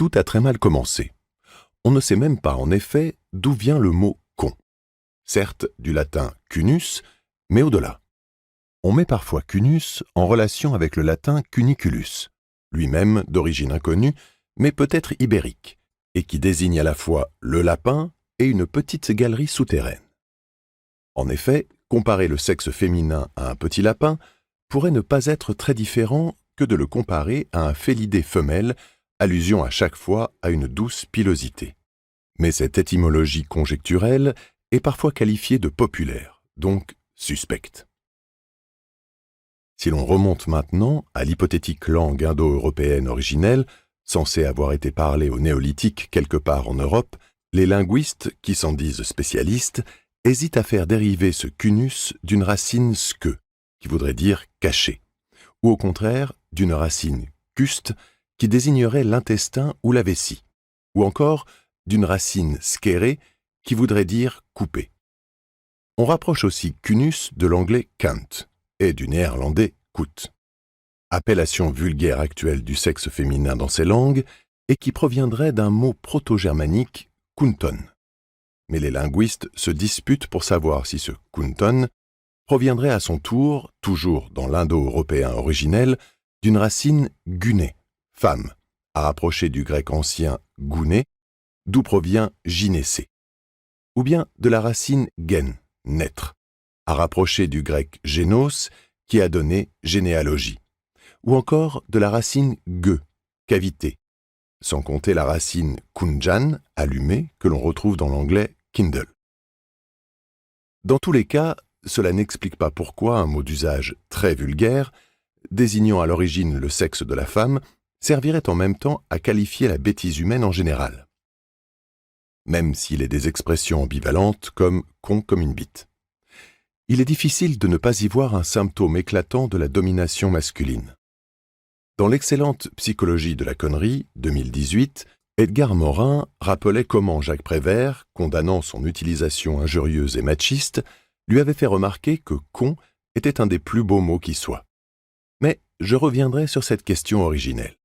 Tout a très mal commencé. On ne sait même pas, en effet, d'où vient le mot « con ». Certes, du latin « cunus », mais au-delà. On met parfois « cunus » en relation avec le latin « cuniculus », lui-même d'origine inconnue, mais peut-être ibérique, et qui désigne à la fois le lapin et une petite galerie souterraine. En effet, comparer le sexe féminin à un petit lapin pourrait ne pas être très différent que de le comparer à un félidé femelle, allusion à chaque fois à une douce pilosité. Mais cette étymologie conjecturelle est parfois qualifiée de populaire, donc suspecte. Si l'on remonte maintenant à l'hypothétique langue indo-européenne originelle, censée avoir été parlée au néolithique quelque part en Europe, les linguistes, qui s'en disent spécialistes, hésitent à faire dériver ce cunus d'une racine ske, qui voudrait dire caché, ou au contraire d'une racine custe, qui désignerait l'intestin ou la vessie, ou encore d'une racine skere, qui voudrait dire couper. On rapproche aussi cunus de l'anglais kant et du néerlandais koet, appellation vulgaire actuelle du sexe féminin dans ces langues et qui proviendrait d'un mot proto-germanique kunton. Mais les linguistes se disputent pour savoir si ce kunton proviendrait à son tour, toujours dans l'indo-européen originel, d'une racine guné, femme, à rapprocher du grec ancien gouné, d'où provient gynécée, ou bien de la racine gen, naître, à rapprocher du grec génos, qui a donné généalogie, ou encore de la racine gueux, cavité, sans compter la racine kunjan, allumé, que l'on retrouve dans l'anglais kindle. Dans tous les cas, cela n'explique pas pourquoi un mot d'usage très vulgaire, désignant à l'origine le sexe de la femme, servirait en même temps à qualifier la bêtise humaine en général, même s'il est des expressions ambivalentes comme « con comme une bite ». Il est difficile de ne pas y voir un symptôme éclatant de la domination masculine. Dans l'excellente Psychologie de la connerie, 2018, Edgar Morin rappelait comment Jacques Prévert, condamnant son utilisation injurieuse et machiste, lui avait fait remarquer que « con » était un des plus beaux mots qui soient. Mais je reviendrai sur cette question originelle.